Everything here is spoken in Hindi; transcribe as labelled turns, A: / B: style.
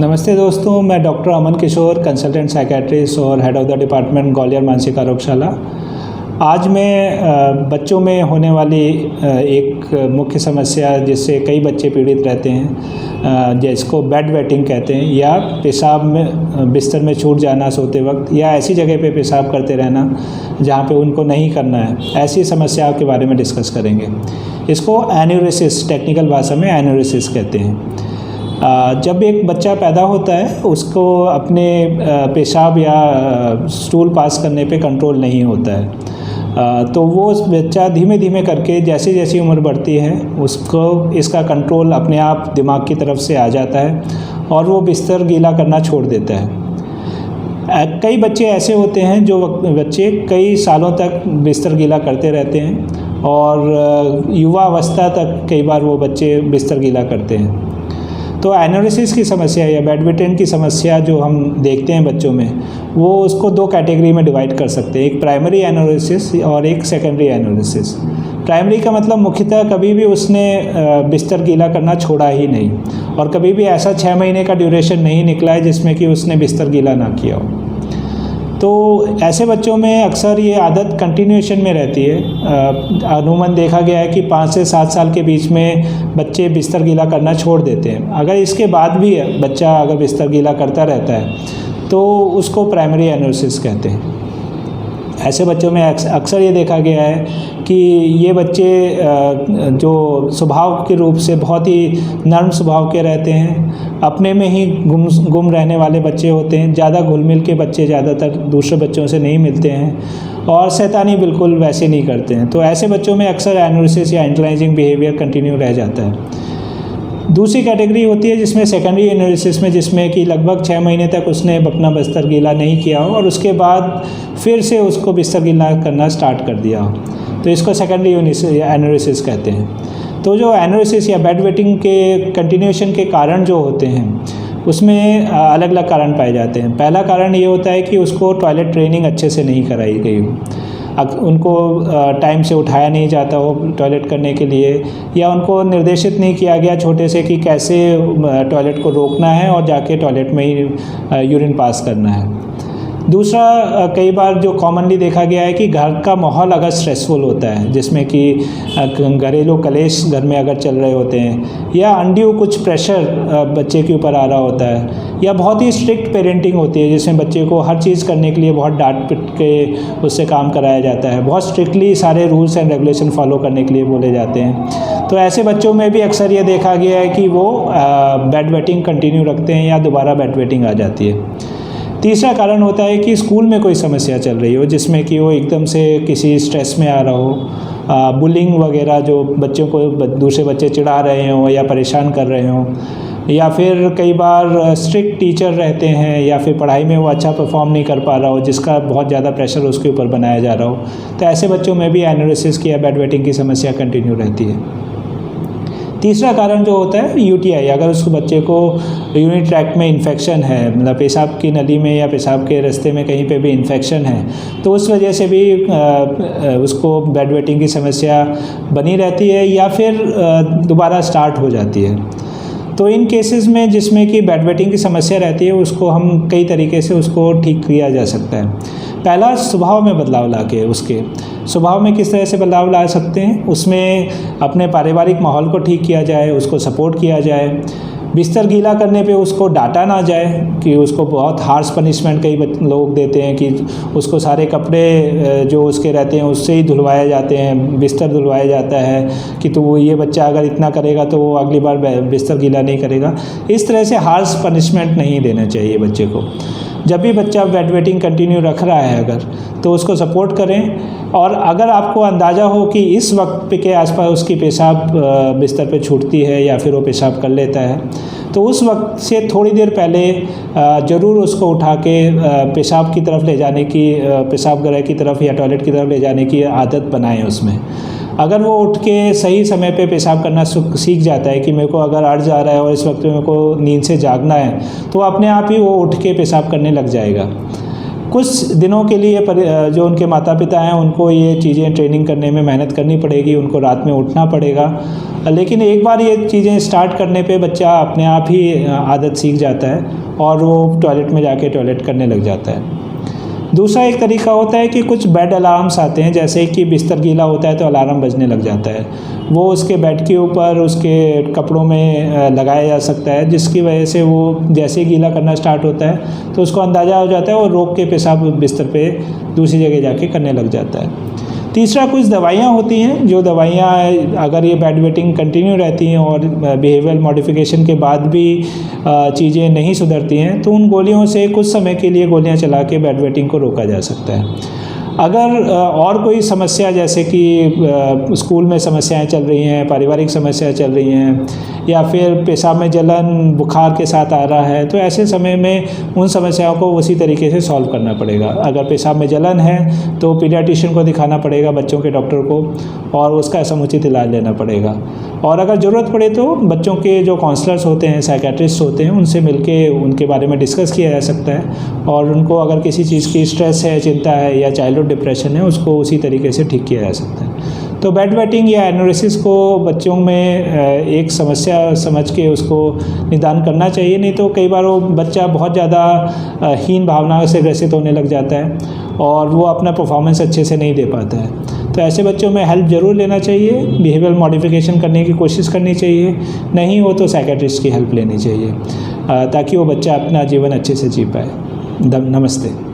A: नमस्ते दोस्तों, मैं डॉक्टर अमन किशोर, कंसल्टेंट साइकेट्रिस्ट और head of the department Gwalior मानसिक आरोग्यशाला। आज मैं बच्चों में होने वाली एक मुख्य समस्या जिससे कई बच्चे पीड़ित रहते हैं, जिसको बेड वेटिंग कहते हैं, या पेशाब में बिस्तर में छूट जाना सोते वक्त, या ऐसी जगह पे पेशाब करते रहना जहाँ पे उनको नहीं करना है, ऐसी समस्याओं के बारे में डिस्कस करेंगे। इसको एन्यूरेसिस, टेक्निकल भाषा में एन्यूरेसिस कहते हैं। जब एक बच्चा पैदा होता है उसको अपने पेशाब या स्टूल पास करने पे कंट्रोल नहीं होता है, तो वो बच्चा धीमे धीमे करके जैसे जैसी उम्र बढ़ती है उसको इसका कंट्रोल अपने आप दिमाग की तरफ से आ जाता है और वो बिस्तर गीला करना छोड़ देता है। कई बच्चे ऐसे होते हैं जो बच्चे कई सालों तक बिस्तर गीला करते रहते हैं और युवा अवस्था तक कई बार वो बच्चे बिस्तर गीला करते हैं। तो एन्यूरेसिस की समस्या या बेड वेटिंग की समस्या जो हम देखते हैं बच्चों में, वो उसको दो कैटेगरी में डिवाइड कर सकते हैं, एक प्राइमरी एन्यूरेसिस और एक सेकेंडरी एन्यूरेसिस। प्राइमरी का मतलब मुख्यतः कभी भी उसने बिस्तर गीला करना छोड़ा ही नहीं, और कभी भी ऐसा 6 महीने का ड्यूरेशन नहीं निकला है जिसमें कि उसने बिस्तर गीला ना किया हो। तो ऐसे बच्चों में अक्सर ये आदत कंटिन्यूएशन में रहती है। अमूमन देखा गया है कि 5 से 7 साल के बीच में बच्चे बिस्तर गीला करना छोड़ देते हैं। अगर इसके बाद भी बच्चा अगर बिस्तर गीला करता रहता है तो उसको प्राइमरी एन्यूरेसिस कहते हैं। ऐसे बच्चों में अक्सर ये देखा गया है कि ये बच्चे जो स्वभाव के रूप से बहुत ही नर्म स्वभाव के रहते हैं, अपने में ही गुम रहने वाले बच्चे होते हैं, ज़्यादा घुल मिल के बच्चे ज़्यादातर दूसरे बच्चों से नहीं मिलते हैं और शैतानी बिल्कुल वैसे नहीं करते हैं। तो ऐसे बच्चों में अक्सर एन्यूरेसिस या एंटलाइजिंग बिहेवियर कंटिन्यू रह जाता है। दूसरी कैटेगरी होती है जिसमें सेकेंडरी एन्यूरेसिस में, जिसमें कि लगभग 6 महीने तक उसने अपना बिस्तर गीला नहीं किया हो और उसके बाद फिर से उसको बिस्तर गीला करना स्टार्ट कर दिया हो, तो इसको सेकेंडरी एन्यूरेसिस कहते हैं। तो जो एन्यूरेसिस या बेड वेटिंग के कंटिन्यूएशन के कारण जो होते हैं उसमें अलग अलग कारण पाए जाते हैं। पहला कारण ये होता है कि उसको टॉयलेट ट्रेनिंग अच्छे से नहीं कराई गई हो, उनको टाइम से उठाया नहीं जाता हो टॉयलेट करने के लिए, या उनको निर्देशित नहीं किया गया छोटे से कि कैसे टॉयलेट को रोकना है और जाके टॉयलेट में ही यूरिन पास करना है। दूसरा, कई बार जो कॉमनली देखा गया है कि घर का माहौल अगर स्ट्रेसफुल होता है, जिसमें कि घरेलू कलेश घर में अगर चल रहे होते हैं, या अनड्यू कुछ प्रेशर बच्चे के ऊपर आ रहा होता है, या बहुत ही स्ट्रिक्ट पेरेंटिंग होती है जिसमें बच्चे को हर चीज़ करने के लिए बहुत डांट पिट के उससे काम कराया जाता है, बहुत स्ट्रिक्टली सारे रूल्स एंड रेगुलेशन फॉलो करने के लिए बोले जाते हैं। तो ऐसे बच्चों में भी अक्सर ये देखा गया है कि वो बेड वेटिंग कंटिन्यू रखते हैं या दोबारा बेड वेटिंग आ जाती है। तीसरा कारण होता है कि स्कूल में कोई समस्या चल रही हो जिसमें कि वो एकदम से किसी स्ट्रेस में आ रहा हो, बुलिंग वगैरह, जो बच्चों को दूसरे बच्चे चिढ़ा रहे हों या परेशान कर रहे हों, या फिर कई बार स्ट्रिक्ट टीचर रहते हैं, या फिर पढ़ाई में वो अच्छा परफॉर्म नहीं कर पा रहा हो जिसका बहुत ज़्यादा प्रेशर उसके ऊपर बनाया जा रहा हो। तो ऐसे बच्चों में भी एन्यूरेसिस की या बेड वेटिंग की समस्या कंटिन्यू रहती है। तीसरा कारण जो होता है यूटीआई, अगर उस बच्चे को यूरिनरी ट्रैक्ट में इन्फेक्शन है, मतलब पेशाब की नली में या पेशाब के रास्ते में कहीं पे भी इन्फेक्शन है, तो उस वजह से भी उसको बेड वेटिंग की समस्या बनी रहती है या फिर दोबारा स्टार्ट हो जाती है। तो इन केसेस में जिसमें कि बेड वेटिंग की समस्या रहती है उसको हम कई तरीके से उसको ठीक किया जा सकता है। पहला, स्वभाव में बदलाव लाके, उसके स्वभाव में किस तरह से बदलाव ला सकते हैं, उसमें अपने पारिवारिक माहौल को ठीक किया जाए, उसको सपोर्ट किया जाए। बिस्तर गीला करने पे उसको डांटा ना जाए कि उसको बहुत हार्श पनिशमेंट कई लोग देते हैं कि उसको सारे कपड़े जो उसके रहते हैं उससे ही धुलवाए जाते हैं, बिस्तर धुलवाया जाता है कि तो ये बच्चा अगर इतना करेगा तो वो अगली बार बिस्तर गीला नहीं करेगा। इस तरह से हार्श पनिशमेंट नहीं देना चाहिए बच्चे को। जब भी बच्चा बेड वेटिंग कंटिन्यू रख रहा है अगर, तो उसको सपोर्ट करें, और अगर आपको अंदाज़ा हो कि इस वक्त के आसपास उसकी पेशाब बिस्तर पे छूटती है या फिर वो पेशाब कर लेता है, तो उस वक्त से थोड़ी देर पहले ज़रूर उसको उठा के पेशाब की तरफ ले जाने की, पेशाब गृह की तरफ या टॉयलेट की तरफ ले जाने की आदत बनाएं उसमें। अगर वो उठ के सही समय पे पेशाब करना सीख जाता है कि मेरे को अगर अर्ज आ रहा है और इस वक्त मेरे को नींद से जागना है, तो अपने आप ही वो उठ के पेशाब करने लग जाएगा। कुछ दिनों के लिए जो उनके माता पिता हैं उनको ये चीज़ें ट्रेनिंग करने में मेहनत करनी पड़ेगी, उनको रात में उठना पड़ेगा, लेकिन एक बार ये चीज़ें स्टार्ट करने पे बच्चा अपने आप ही आदत सीख जाता है और वो टॉयलेट में जाके टॉयलेट करने लग जाता है। दूसरा एक तरीका होता है कि कुछ बेड अलार्म्स आते हैं, जैसे कि बिस्तर गीला होता है तो अलार्म बजने लग जाता है, वो उसके बेड के ऊपर उसके कपड़ों में लगाया जा सकता है, जिसकी वजह से वो जैसे ही गीला करना स्टार्ट होता है तो उसको अंदाज़ा हो जाता है और रोक के पेशाब बिस्तर पे दूसरी जगह जाके करने लग जाता है। तीसरा, कुछ दवाइयाँ होती हैं, जो दवाइयाँ अगर ये बेड वेटिंग कंटिन्यू रहती हैं और बिहेवियरल मॉडिफिकेशन के बाद भी चीज़ें नहीं सुधरती हैं तो उन गोलियों से कुछ समय के लिए गोलियाँ चला के बेड वेटिंग को रोका जा सकता है। अगर और कोई समस्या, जैसे कि स्कूल में समस्याएं चल रही हैं, पारिवारिक समस्याएं चल रही हैं, या फिर पेशाब में जलन बुखार के साथ आ रहा है, तो ऐसे समय में उन समस्याओं को उसी तरीके से सॉल्व करना पड़ेगा। अगर पेशाब में जलन है तो पीडियाट्रिशियन को दिखाना पड़ेगा, बच्चों के डॉक्टर को, और उसका समुचित इलाज लेना पड़ेगा। और अगर ज़रूरत पड़े तो बच्चों के जो काउंसलर्स होते हैं, साइकेट्रिस्ट होते हैं, उनसे मिलके उनके बारे में डिस्कस किया जा सकता है, और उनको अगर किसी चीज़ की स्ट्रेस है, चिंता है या चाइल्डहुड डिप्रेशन है, उसको उसी तरीके से ठीक किया जा सकता है। तो बेड वेटिंग या एनोरेसिस को बच्चों में एक समस्या समझ के उसको निदान करना चाहिए, नहीं तो कई बार वो बच्चा बहुत ज़्यादा हीन भावनाओं से ग्रसित होने लग जाता है और वो अपना परफॉर्मेंस अच्छे से नहीं दे पाता है। तो ऐसे बच्चों में हेल्प ज़रूर लेना चाहिए, बिहेवियरल मॉडिफिकेशन करने की कोशिश करनी चाहिए, नहीं हो तो साइकेट्रिस्ट की हेल्प लेनी चाहिए ताकि वो बच्चा अपना जीवन अच्छे से जी पाए। नमस्ते।